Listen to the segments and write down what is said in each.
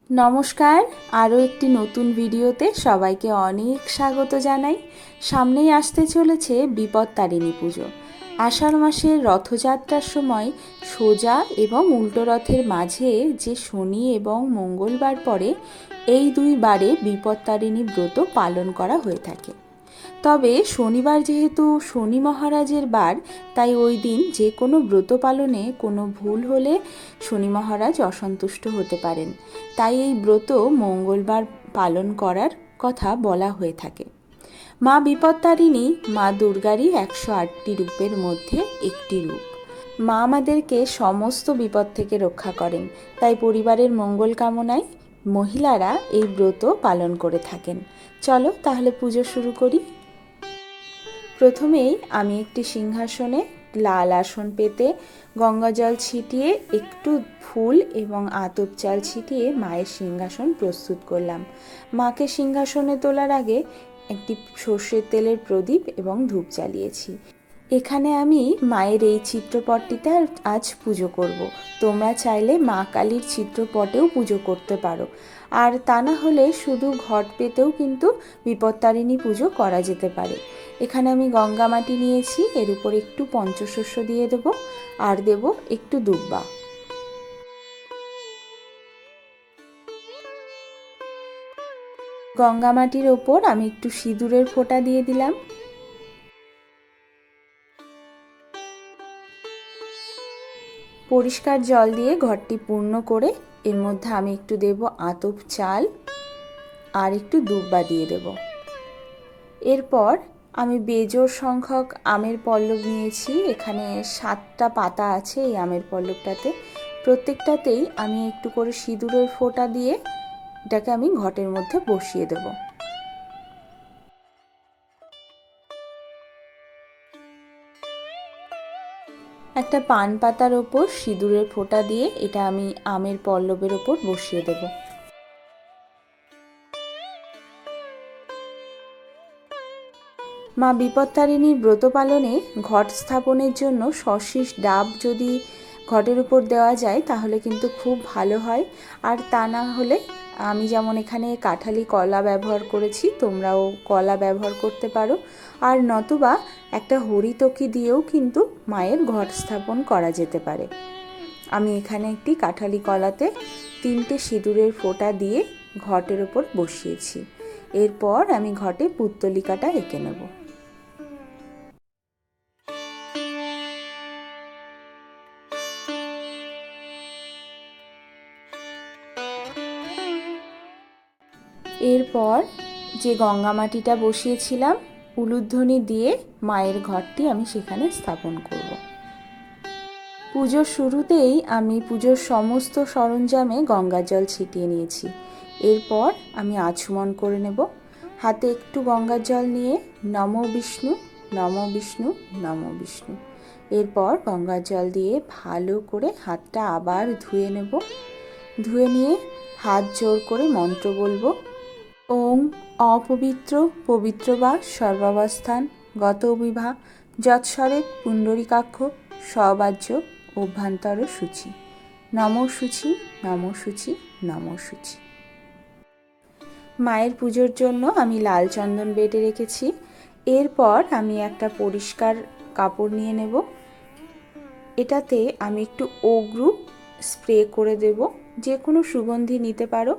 নমস্কার, আরও একটি নতুন ভিডিওতে সবাইকে অনেক স্বাগত জানাই। সামনেই আসতে চলেছে বিপত্তারিণী পুজো। আষাঢ় মাসের রথযাত্রার সময় সোজা এবং উল্টো রথের মাঝে যে শনি এবং মঙ্গলবার পড়ে, এই দুই বারে বিপত্তারিণী ব্রত পালন করা হয়ে থাকে। তবে শনিবার যেহেতু শনি মহারাজের বার, তাই ওই দিন যে কোনো ব্রত পালনে কোনো ভুল হলে শনি মহারাজ অসন্তুষ্ট হতে পারেন। তাই এই ব্রত মঙ্গলবার পালন করার কথা বলা হয়ে থাকে। মা বিপত্তারিণী মা দুর্গারই 108টি রূপের মধ্যে একটি রূপ। মা আমাদেরকে সমস্ত বিপদ থেকে রক্ষা করেন, তাই পরিবারের মঙ্গল কামনায় মহিলারা এই ব্রত পালন করে থাকেন। চলো তাহলে পুজো শুরু করি। প্রথমেই আমি একটি সিংহাসনে লাল আসন পেতে গঙ্গাজল ছিটিয়ে একটু ফুল এবং আতপ চাল ছিটিয়ে মায়ের সিংহাসন প্রস্তুত করলাম। মাকে সিংহাসনে তোলার আগে একটি সর্ষের তেলের প্রদীপ এবং ধূপ জ্বালিয়েছি। এখানে আমি মায়ের এই চিত্রপটটিতে আজ পুজো করব। তোমরা চাইলে মা কালীর চিত্রপটেও পুজো করতে পারো, আর তা না হলে শুধু ঘট পেতেও কিন্তু বিপত্তারিণী পুজো করা যেতে পারে। এখানে আমি গঙ্গা মাটি নিয়েছি, এর উপর একটু পঞ্চশস্য দিয়ে দেব আর দেব একটু দুব্বা। গঙ্গা মাটির ওপর আমি একটু সিঁদুরের ফোঁটা দিয়ে দিলাম। পরিষ্কার জল দিয়ে ঘরটি পূর্ণ করে এর মধ্যে আমি একটু দেব আতপ চাল আর একটু দুব্বা দিয়ে দেব। এরপর আমি বেজোড় সংখ্যক আমের পল্লব নিয়েছি। এখানে 7টা পাতা আছে এই আমের পল্লবটাতে। প্রত্যেকটাতেই আমি একটু করে সিঁদুরের ফোঁটা দিয়ে এটাকে আমি ঘটের মধ্যে বসিয়ে দেব। একটা পান পাতার ওপর সিঁদুরের ফোঁটা দিয়ে এটা আমি আমের পল্লবের ওপর বসিয়ে দেব। মা বিপত্তারিণীর ব্রত পালনে ঘট স্থাপনের জন্য সশীষ ডাব যদি ঘটের উপর দেওয়া যায় তাহলে কিন্তু খুব ভালো হয়। আর তা না হলে আমি যেমন এখানে কাঁঠালি কলা ব্যবহার করেছি, তোমরাও কলা ব্যবহার করতে পারো। আর নতুবা একটা হরিতকি দিয়েও কিন্তু মায়ের ঘট স্থাপন করা যেতে পারে। আমি এখানে একটি কাঁঠালি কলাতে 3টে সিঁদুরের ফোঁটা দিয়ে ঘটের ওপর বসিয়েছি। এরপর আমি ঘটে পুত্তলিকাটা এঁকে নেব। এরপর যে গঙ্গা মাটিটা বসিয়েছিলাম উলুধ্বনি দিয়ে মায়ের ঘরটি আমি সেখানে স্থাপন করব। পুজোর শুরুতেই আমি পুজোর সমস্ত সরঞ্জামে গঙ্গা জল ছিটিয়ে নিয়েছি। এরপর আমি আচমন করে নেব। হাতে একটু গঙ্গার জল নিয়ে নমো বিষ্ণু নমো বিষ্ণু নমো বিষ্ণু। এরপর গঙ্গার জল দিয়ে ভালো করে হাতটা আবার ধুয়ে নেব। ধুয়ে নিয়ে হাত জোর করে মন্ত্র বলবো। ওং অপবিত্র পবিত্র বা সর্বাবস্থান গত বিভা যৎস্বরে পুণ্ডরীকাক্ষ সবাজ্য অভ্যন্তর সূচি নমো সূচি নমো সূচি নমো সূচি। মায়ের পুজোর জন্য আমি লাল চন্দন বেটে রেখেছি। এরপর আমি একটা পরিষ্কার কাপড় নিয়ে নেব। এটাতে আমি একটু অগ্রু স্প্রে করে দেব, যে কোনো সুগন্ধি নিতে পারো।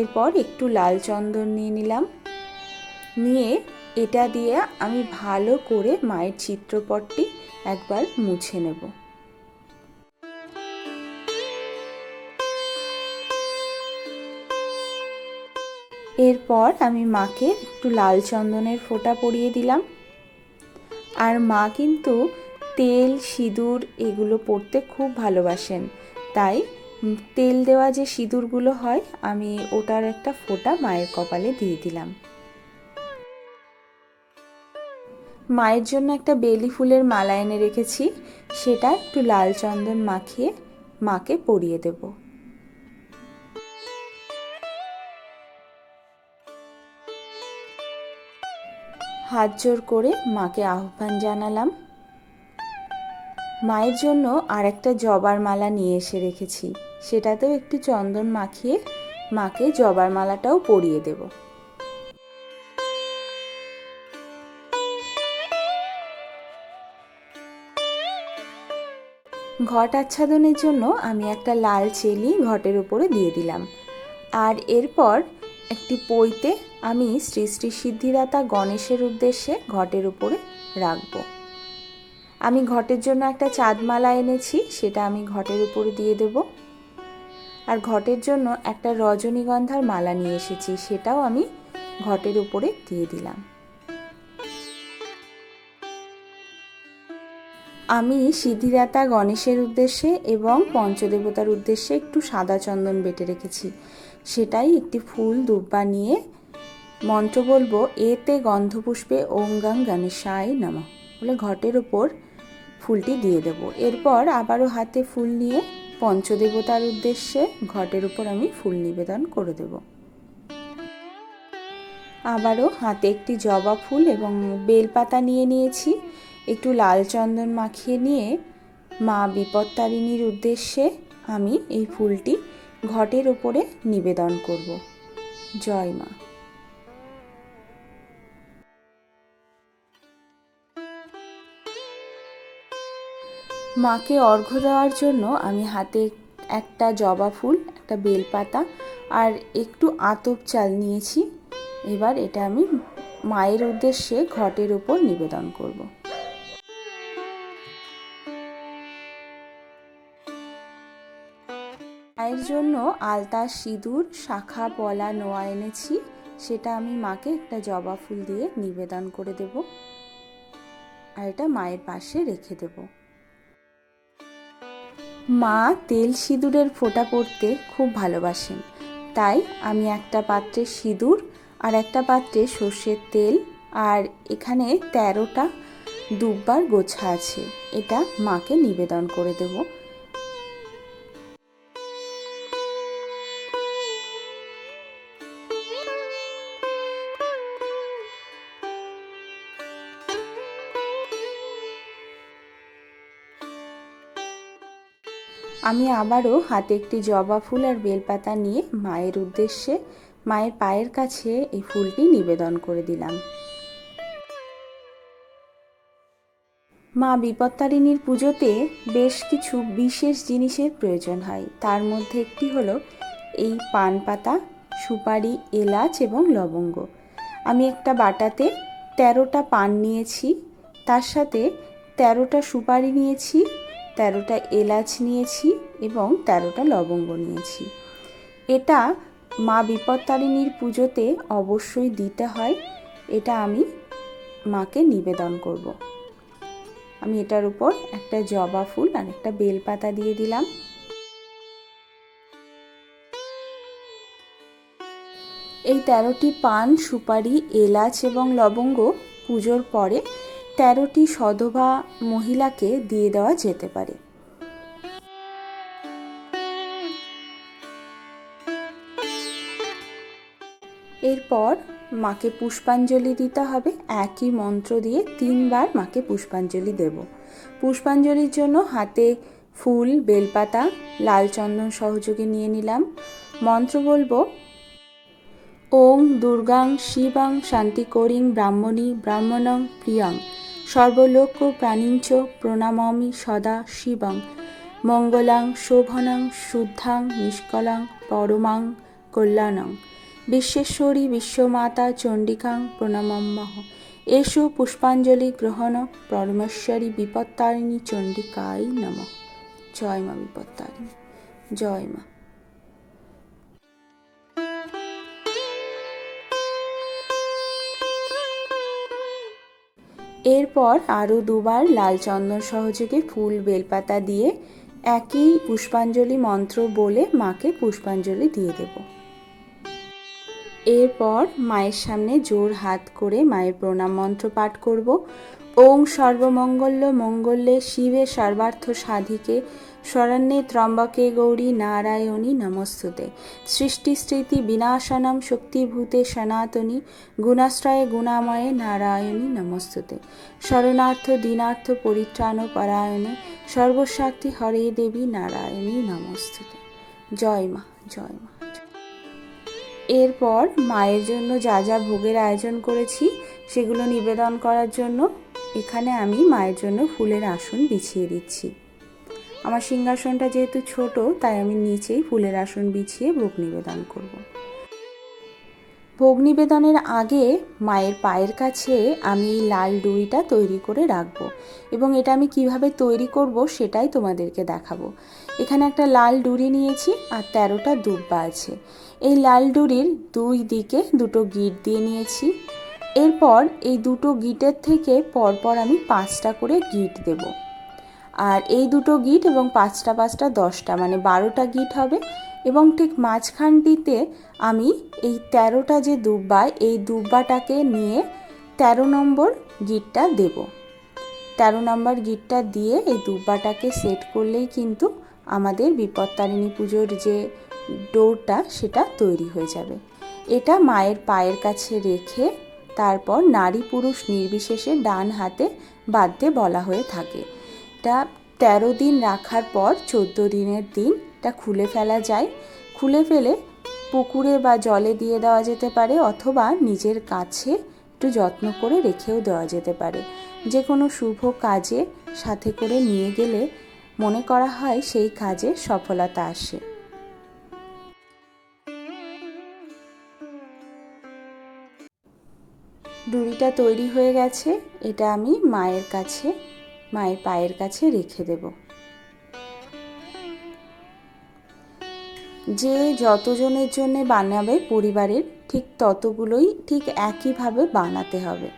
এরপর একটু লাল চন্দন নিয়ে নিলাম, নিয়ে এটা দিয়ে আমি ভালো করে মায়ের চিত্রপটটি একবার মুছে নেব। এরপর আমি মাকে একটু লাল চন্দনের ফোঁটা পরিয়ে দিলাম। আর মা কিন্তু তেল সিঁদুর এগুলো পরতে খুব ভালোবাসেন, তাই তেল দেওয়া যে সিঁদুরগুলো হয় আমি ওটার একটা ফোঁটা মায়ের কপালে দিয়ে দিলাম। মায়ের জন্য একটা বেলি ফুলের মালা এনে রেখেছি, সেটা একটু লাল চন্দন মাখিয়ে মাকে পরিয়ে দেব। হাত জোর করে মাকে আহ্বান জানালাম। মায়ের জন্য আর একটা জবার মালা নিয়ে এসে রেখেছি, সেটাতেও একটু চন্দন মাখিয়ে মাকে জবার মালাটাও পরিয়ে দেব। ঘট আচ্ছাদনের জন্য আমি একটা লাল চেলি ঘটের উপরে দিয়ে দিলাম। আর এরপর একটি পইতে আমি শ্রী শ্রী সিদ্ধিদাতা গণেশের উদ্দেশ্যে ঘটের উপরে রাখব। আমি ঘটের জন্য একটা চাঁদমালা এনেছি, সেটা আমি ঘটের উপরে দিয়ে দেব। আর ঘটের জন্য একটা রজনীগন্ধার মালা নিয়ে এসেছি, সেটাও আমি ঘটের উপরে দিয়ে দিলাম। আমি সিদ্ধিদাতা গণেশের উদ্দেশ্যে এবং পঞ্চদেবতার উদ্দেশ্যে একটু সাদা চন্দন বেটে রেখেছি, সেটাই একটি ফুল দুব্বা নিয়ে মন্ত্র বলবো, এতে গন্ধপুষ্পে ওং গাং গণেশায় নমঃ বলে ঘটের ওপর ফুলটি দিয়ে দেব। এরপর আবারও হাতে ফুল নিয়ে পঞ্চদেবতার উদ্দেশ্যে ঘটের উপর আমি ফুল নিবেদন করে দেব। আবারও হাতে একটি জবা ফুল এবং বেলপাতা নিয়ে নিয়েছি, একটু লাল চন্দন মাখিয়ে নিয়ে মা বিপত্তারিণীর উদ্দেশ্যে আমি এই ফুলটি ঘটের উপরে নিবেদন করব। জয় মা। মাকে অর্ঘ্য দেওয়ার জন্য আমি হাতে একটা জবা ফুল, একটা বেলপাতা আর একটু আতপ চাল নিয়েছি। এবার এটা আমি মায়ের উদ্দেশ্যে ঘটের উপর নিবেদন করব। মায়ের জন্য আলতা, সিঁদুর, শাখা, পলা, নোয়া এনেছি, সেটা আমি মাকে একটা জবা ফুল দিয়ে নিবেদন করে দেব। আর এটা মায়ের পাশে রেখে দেব। মা তেল সিঁদুরের ফোঁটা পড়তে খুব ভালোবাসেন, তাই আমি একটা পাত্রে সিঁদুর আর একটা পাত্রে সর্ষের তেল আর এখানে 13টা দুব্বার গোছা আছে, এটা মাকে নিবেদন করে দেব। আমি আবারও হাতে একটি জবা ফুল আর বেলপাতা নিয়ে মায়ের উদ্দেশ্যে মায়ের পায়ের কাছে এই ফুলটি নিবেদন করে দিলাম। মা বিপত্তারিণীর পুজোতে বেশ কিছু বিশেষ জিনিসের প্রয়োজন হয়, তার মধ্যে একটি হলো এই পান পাতা, সুপারি, এলাচ এবং লবঙ্গ। আমি একটা বাটাতে 13টা পান নিয়েছি, তার সাথে 13টা সুপারি নিয়েছি, 13টা এলাচ নিয়েছি এবং 13টা লবঙ্গ নিয়েছি। এটা মা বিপত্তারিণীর পুজোতে অবশ্যই দিতে হয়, এটা আমি মাকে নিবেদন করব। আমি এটার উপর একটা জবা ফুল আর একটা বেলপাতা দিয়ে দিলাম। এই 13টি পান, সুপারি, এলাচ এবং লবঙ্গ পুজোর পরে 13টি সধবা মহিলাকে দিয়ে দেওয়া যেতে পারে। এরপর মাকে পুষ্পাঞ্জলি দিতে হবে, একই মন্ত্র দিয়ে 3 বার মাকে পুষ্পাঞ্জলি দেব। পুষ্পাঞ্জলির জন্য হাতে ফুল, বেলপাতা, লাল চন্দন সহযোগে নিয়ে নিলাম। মন্ত্র বলবো, ওং দুর্গাং শিবাং শান্তিকরিং ব্রাহ্মণী ব্রাহ্মণং প্রিয়ং সর্বলোক প্রাণীঞ্চ প্রণামামি সদা শিবং মঙ্গলাং শোভনং শুদ্ধাং নিষ্কলাং পরমাং কল্যাণং বিশ্বেশ্বরী বিশ্বমাতা চণ্ডিকাং প্রণমাম্যহ এষু পুষ্পাঞ্জলি গ্রহণ পরমেশ্বরী বিপত্তারিণী চণ্ডিকায় নমঃ। জয় মা বিপত্তারিণী, জয় মা। এরপর আরও 2 বার লাল চন্দন সহযোগে ফুল, বেলপাতা দিয়ে একই পুষ্পাঞ্জলি মন্ত্র বলে মাকে পুষ্পাঞ্জলি দিয়ে দেব। এরপর মায়ের সামনে জোর হাত করে মায়ের প্রণাম মন্ত্র পাঠ করব। ওং সর্বমঙ্গল্য মঙ্গলে শিবে সর্বার্থ সাধিকে শরণ্যে ত্র্যম্বকে গৌরী নারায়ণী নমস্তুতে সৃষ্টি স্থিতি বিনাশনম শক্তিভূতে সনাতনী গুণাশ্রয়ে গুণাময়ে নারায়ণী নমস্তুতে শরণার্থ দীনার্থ পরিত্রাণ পরায়ণে সর্বশক্তি হরে দেবী নারায়ণী নমস্তুতে। জয় মা, জয় মা। এরপর মায়ের জন্য যা যা ভোগের আয়োজন করেছি সেগুলো নিবেদন করার জন্য এখানে আমি মায়ের জন্য ফুলের আসন বিছিয়ে দিচ্ছি। আমার সিংহাসনটা যেহেতু ছোট, তাই আমি নিচেই ফুলের আসন বিছিয়ে ভোগ নিবেদন করব। ভোগ নিবেদনের আগে মায়ের পায়ের কাছে আমি এই লাল ডুরিটা তৈরি করে রাখবো, এবং এটা আমি কিভাবে তৈরি করব সেটাই তোমাদেরকে দেখাবো। এখানে একটা লাল ডুরি নিয়েছি আর 13টা দুব্বা আছে। এই লাল ডুরির দুই দিকে দুটো গিঁট দিয়ে নিয়েছি। এরপর এই দুটো গিঁটের থেকে পরপর আমি 5টা করে গিঁট দেব। আর এই দুটো গিঁট এবং 5টা 5টা 10টা মানে 12টা গিঁট হবে। এবং ঠিক মাঝখানটিতে আমি এই 13টা যে দুব্বা, এই দুব্বাটাকে নিয়ে 13 নম্বর গিঁটটা দেব। 13 নম্বর গিঁটটা দিয়ে এই দুব্বাটাকে সেট করলেই কিন্তু আমাদের বিপত্তারিণী পুজোর যে ডোরটা সেটা তৈরি হয়ে যাবে। এটা মায়ের পায়ের কাছে রেখে তারপর নারী পুরুষ নির্বিশেষে ডান হাতে বাঁধতে বলা হয়ে থাকে। এটা 13 দিন রাখার পর 14 দিনের দিন এটা খুলে ফেলা যায়। খুলে ফেলে পুকুরে বা জলে দিয়ে দেওয়া যেতে পারে, অথবা নিজের কাছে একটু যত্ন করে রেখেও দেওয়া যেতে পারে। যে কোনো শুভ কাজে সাথে করে নিয়ে গেলে মনে করা হয় সেই কাজে সফলতা আসে। ডুরিটা তৈরি হয়ে গেছে, এটা আমি মায়ের পায়ের কাছে রেখে দেব। যে যতজনের জন্য বানাবে পরিবারের ঠিক ততগুলোই ঠিক একইভাবে বানাতে হবে।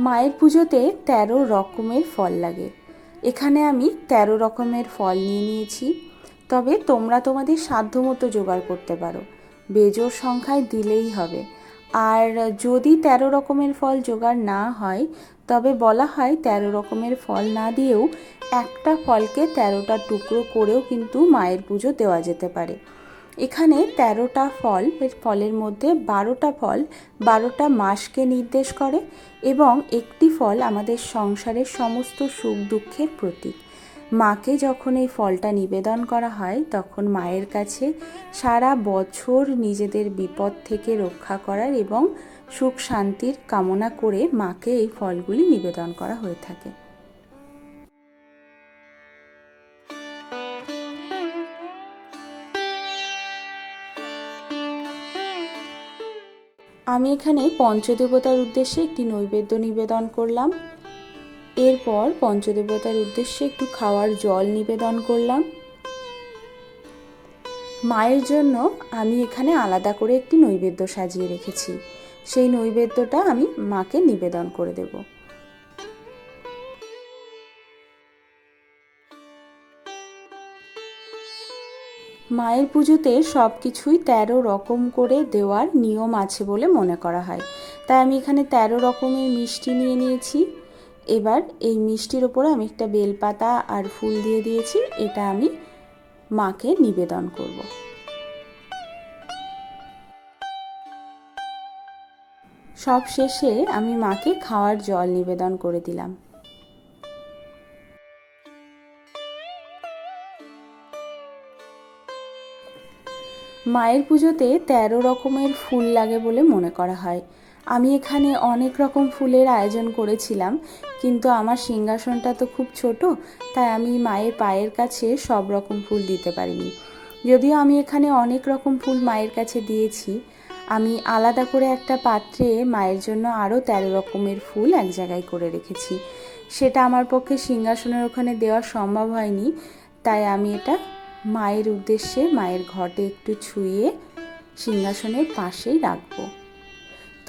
মায়ের পুজোতে 13 রকমের ফল লাগে। এখানে আমি 13 রকমের ফল নিয়ে নিয়েছি, তবে তোমরা তোমাদের সাধ্যমতো জোগাড় করতে পারো, বেজোড় সংখ্যায় দিলেই হবে। আর যদি 13 রকমের ফল জোগাড় না হয়, তবে বলা হয় 13 রকমের ফল না দিয়েও একটা ফলকে 13টা টুকরো করেও কিন্তু মায়ের পুজো দেওয়া যেতে পারে। এখানে 13টা ফলের মধ্যে 12টা ফল 12টা মাসকে নির্দেশ করে, এবং একটি ফল আমাদের সংসারের সমস্ত সুখ দুঃখের প্রতীক। মাকে যখন এই ফলটা নিবেদন করা হয়, তখন মায়ের কাছে সারা বছর নিজেদের বিপদ থেকে রক্ষা করার এবং সুখ শান্তির কামনা করে মাকে এই ফলগুলি নিবেদন করা হয়ে থাকে। আমি এখানে পঞ্চদেবতার উদ্দেশ্যে একটি নৈবেদ্য নিবেদন করলাম। এরপর পঞ্চদেবতার উদ্দেশ্যে একটু খাওয়ার জল নিবেদন করলাম। মায়ের জন্য আমি এখানে আলাদা করে একটি নৈবেদ্য সাজিয়ে রেখেছি, সেই নৈবেদ্যটা আমি মাকে নিবেদন করে দেব। মায়ের পুজোতে সব কিছুই 13 রকম করে দেওয়ার নিয়ম আছে বলে মনে করা হয়, তাই আমি এখানে 13 রকমের মিষ্টি নিয়ে নিয়েছি। এবার এই মিষ্টির ওপরে আমি একটা বেলপাতা আর ফুল দিয়ে দিয়েছি, এটা আমি মাকে নিবেদন করব। সব শেষে আমি মাকে খাওয়ার জল নিবেদন করে দিলাম। মায়ের পুজোতে 13 রকমের ফুল লাগে বলে মনে করা হয়। আমি এখানে অনেক রকম ফুলের আয়োজন করেছিলাম, কিন্তু আমার সিংহাসনটা তো খুব ছোট, তাই আমি মায়ের পায়ের কাছে সব রকম ফুল দিতে পারিনি। যদিও আমি এখানে অনেক রকম ফুল মায়ের কাছে দিয়েছি, আমি আলাদা করে একটা পাত্রে মায়ের জন্য আরও 13 রকমের ফুল এক জায়গায় করে রেখেছি। সেটা আমার পক্ষে সিংহাসনের ওখানে দেওয়া সম্ভব হয়নি, তাই আমি এটা মায়ের উদ্দেশ্যে মায়ের ঘটে একটু ছুঁয়ে সিংহাসনের পাশেই রাখবো।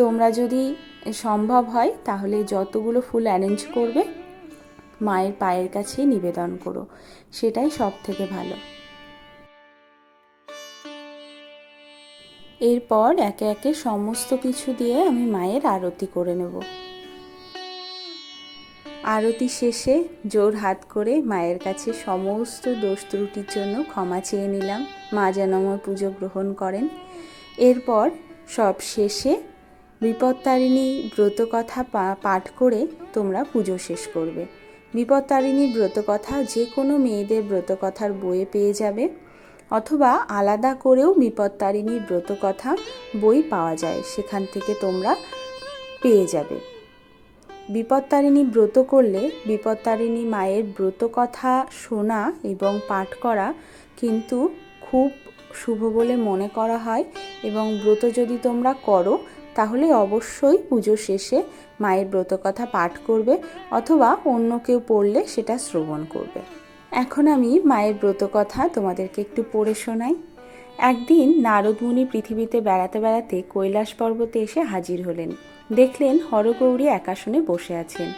তোমরা যদি সম্ভব হয় তাহলে যতগুলো ফুল অ্যারেঞ্জ করবে মায়ের পায়ের কাছেই নিবেদন করো, সেটাই সব থেকে ভালো। এরপর একে একে সমস্ত কিছু দিয়ে আমি মায়ের আরতি করে নেব। আরতি শেষে জোর হাত করে মায়ের কাছে সমস্ত দোষ ত্রুটির জন্য ক্ষমা চেয়ে নিলাম, মা যেন আমার পুজো গ্রহণ করেন। এরপর সব শেষে বিপত্তারিণী ব্রতকথা পাঠ করে তোমরা পুজো শেষ করবে। বিপত্তারিণী ব্রতকথা যে কোনো মেয়েদের ব্রতকথার বইয়ে পেয়ে যাবে, অথবা আলাদা করেও বিপত্তারিণীর ব্রত কথা বই পাওয়া যায়, সেখান থেকে তোমরা পেয়ে যাবে। বিপত্তারিণী ব্রত করলে বিপত্তারিণী মায়ের ব্রত কথা শোনা এবং পাঠ করা কিন্তু খুব শুভ বলে মনে করা হয়। এবং ব্রত যদি তোমরা করো তাহলে অবশ্যই পুজো শেষে মায়ের ব্রত কথা পাঠ করবে, অথবা অন্য কেউ পড়লে সেটা শ্রবণ করবে। এখন আমি মায়ের ব্রত কথা তোমাদেরকে একটু পড়ে শোনাই। একদিন নারদ মুনি পৃথিবীতে বেড়াতে বেড়াতে কৈলাস পর্বতে এসে হাজির হলেন। দেখলেন হরগৌরী একাসনে বসে আছেন।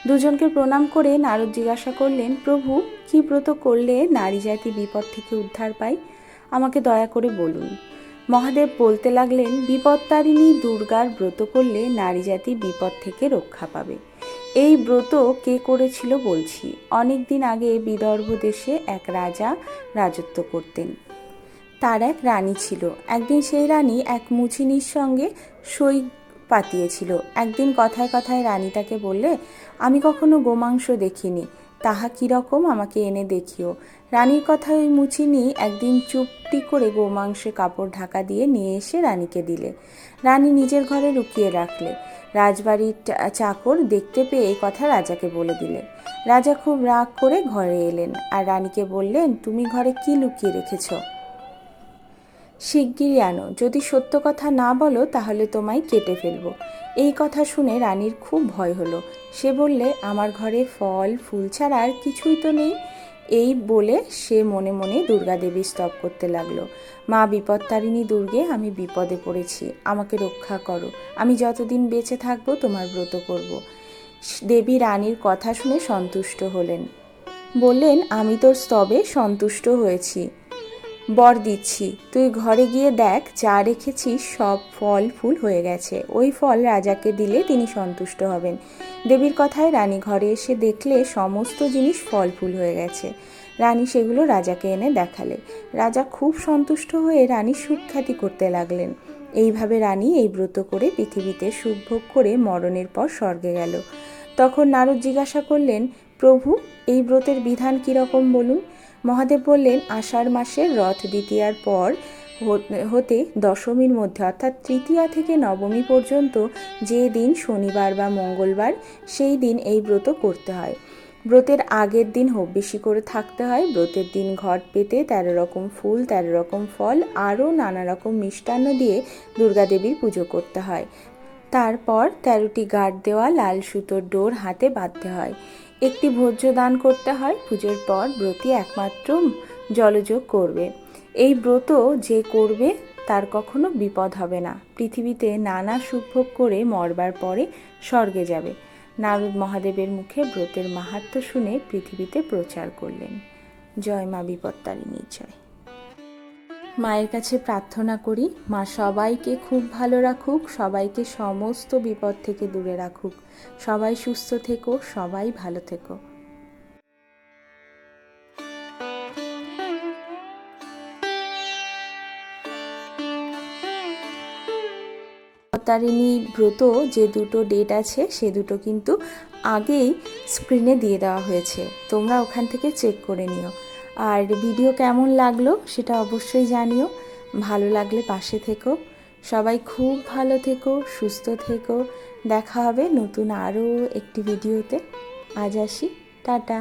দুজনকে প্রণাম করে নারদ জিজ্ঞাসা করলেন, প্রভু, কি ব্রত করলে নারী জাতি বিপদ থেকে উদ্ধার পায়? আমাকে দয়া করে বলুন। মহাদেব বলতে লাগলেন, বিপত্তারিণী দুর্গার ব্রত করলে নারী জাতি বিপদ থেকে রক্ষা পাবে। এই ব্রত কে করেছিল বলছি। অনেক দিন আগে বিদর্ভ দেশে এক রাজা রাজত্ব করতেন। তার এক রানী ছিল। একদিন সেই রানী এক মুচিনির সঙ্গে সই পাতিয়েছিল। একদিন কথায় কথায় রানী তাকে বললে, আমি কখনো গোমাংস দেখিনি, তাহা কীরকম আমাকে এনে দেখিও। রানীর কথায় ওই মুচিনি একদিন চুপটি করে গোমাংসে কাপড় ঢাকা দিয়ে নিয়ে এসে রানীকে দিলে। রানী নিজের ঘরে লুকিয়ে রাখলে। রাজবাড়ির চাকর দেখতে পেয়ে এই কথা রাজাকে বলে দিলে। রাজা খুব রাগ করে ঘরে এলেন আর রানীকে বললেন, তুমি ঘরে কি লুকিয়ে রেখেছ? শিগগিরই আনো, যদি সত্য কথা না বলো তাহলে তোমায় কেটে ফেলবো। এই কথা শুনে রানীর খুব ভয় হলো। সে বললে, আমার ঘরে ফল ফুল ছাড়া আর কিছুই তো নেই। এই বলে সে মনে মনে দুর্গা দেবী স্তব করতে লাগলো। মা বিপত্তারিণী দুর্গে, আমি বিপদে পড়েছি, আমাকে রক্ষা করো। আমি যতদিন বেঁচে থাকবো তোমার ব্রত করব। দেবী রানীর কথা শুনে সন্তুষ্ট হলেন। বললেন, আমি তোর স্তবে সন্তুষ্ট হয়েছি, বর দিচ্ছি। তুই ঘরে গিয়ে দেখ, যা রেখেছিস সব ফল ফুল হয়ে গেছে। ওই ফল রাজাকে দিলে তিনি সন্তুষ্ট হবেন। দেবীর কথায় রানী ঘরে এসে দেখলে সমস্ত জিনিস ফল ফুল হয়ে গেছে। রানী সেগুলো রাজাকে এনে দেখালে। রাজা খুব সন্তুষ্ট হয়ে রানীর সুখ্যাতি করতে লাগলেন। এইভাবে রানী এই ব্রত করে পৃথিবীতে সুখ ভোগ করে মরণের পর স্বর্গে গেল। তখন নারদ জিজ্ঞাসা করলেন, প্রভু, এই ব্রতের বিধান কীরকম বলুন। মহাদেব বললেন, আষাঢ় মাসের রথ দ্বিতীয়ার পর হতে দশমীর মধ্যে অর্থাৎ তৃতীয়া থেকে নবমী পর্যন্ত যে দিন শনিবার বা মঙ্গলবার, সেই দিন এই ব্রত করতে হয়। ব্রতের আগের দিন হব্যিসি করে থাকতে হয়। ব্রতের দিন ঘট পেতে 13 রকম ফুল 13 রকম ফল আরও নানা রকম মিষ্টান্ন দিয়ে দুর্গা দেবীর পুজো করতে হয়। তারপর 13টি গাঁট দেওয়া লাল সুতোর ডোর হাতে বাঁধতে হয়। একটি ভোজ্য দান করতে হয়। পুজোর পর ব্রতী একমাত্র জলযোগ করবে। এই ব্রত যে করবে তার কখনো বিপদ হবে না। পৃথিবীতে নানা সুখভোগ করে মরবার পরে স্বর্গে যাবে। নারদ মহাদেবের মুখে ব্রতের মাহাত্ম্য শুনে পৃথিবীতে প্রচার করলেন। জয় মা বিপত্তারিণী জয়। মায়ের কাছে প্রার্থনা করি, মা সবাইকে খুব ভালো রাখুক, সবাইকে সমস্ত বিপদ থেকে দূরে রাখুক। সবাই সুস্থ থেকো, সবাই ভালো থেকো। বিপত্তারিণী ব্রত যে দুটো ডেট আছে সে দুটো কিন্তু আগেই স্ক্রিনে দিয়ে দেওয়া হয়েছে, তোমরা ওখান থেকে চেক করে নিও। আর ভিডিও কেমন লাগলো সেটা অবশ্যই জানিও। ভালো লাগলে পাশে থেকো। সবাই খুব ভালো থেকো, সুস্থ থেকো। দেখা হবে নতুন আরও একটি ভিডিওতে। আজ আসি, টাটা।